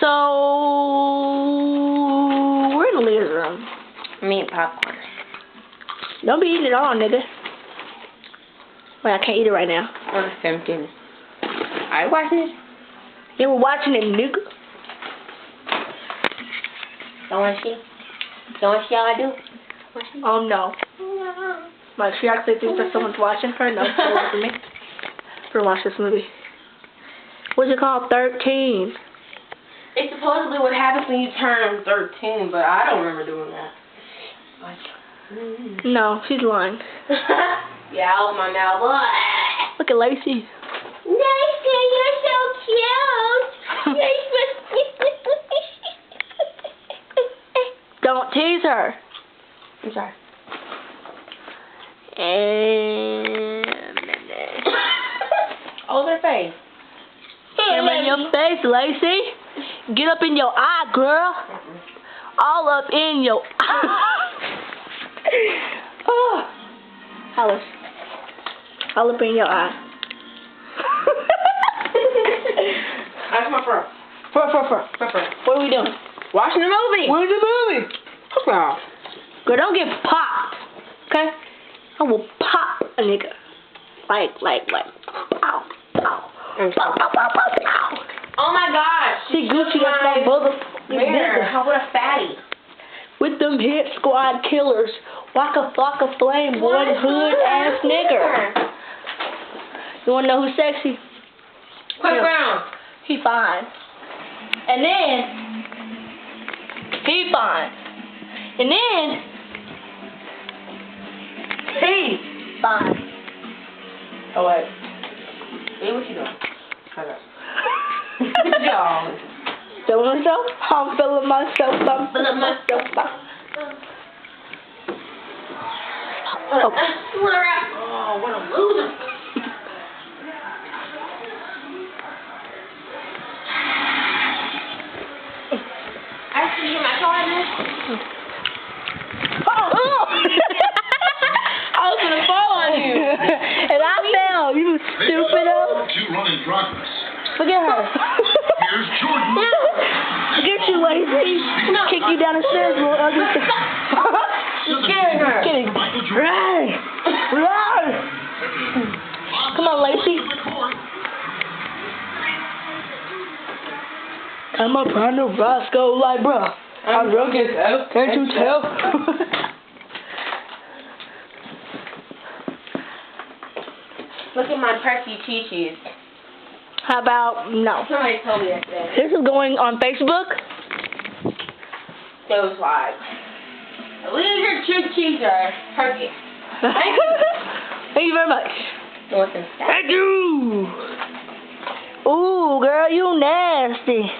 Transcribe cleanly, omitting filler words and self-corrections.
So, we're in the living room. I'm eating popcorn. Don't be eating it all, nigga. Wait, I can't eat it right now. I'm 17. Are you watching this? Yeah, we're watching it, nigga. Don't want to see? Don't want to see how I do? No. Like, she actually thinks that someone's watching her. No, it's away from me. For watch this movie. What's it called? 13. It's supposedly what happens when you turn 13, but I don't remember doing that. Like, No, she's lying. yeah, out of my mouth. Look at Lacey. Lacey, you're so cute. Don't tease her. I'm sorry. And Hold her face. camera in your face, Lacey. Get up in your eye, girl. All up in your eye. Oh. Hollis. All up in your eye. That's my fur. Fur. What are we doing? Watching the movie. Where's the movie? Girl. Girl, don't get popped. Okay? I will pop a nigga. Like. Ow. Oh my gosh. See, Gucci got my brother. What a fatty. With them hit squad killers. Waka flocka flame, one hood ass nigger. You wanna know who's sexy? Quick round. He fine. And then he fine. And then he fine. Oh wait. Hey, what you doing? Okay. Y'all. Feeling myself? I'm feeling myself. I'm feeling myself. Oh, what a loser. I see you, my partner. Oh! I was gonna fall on you. And I fell, you stupid To run in progress. Look at her. Here's Jordan. Look at you, Lacey. Kick you down the stairs, little ugly. You're scaring her. Kidding. Run! Come on, Lacey. I'm up on the Roscoe like, bruh. I'm drunk as hell. Can't you tell? Look at my perky chi-chis. How about no? Somebody told me yesterday. This is going on Facebook. It was like, leave your chi-chis are perky. Thank you. Thank you very much. Listen. Thank you. Ooh, girl, you nasty.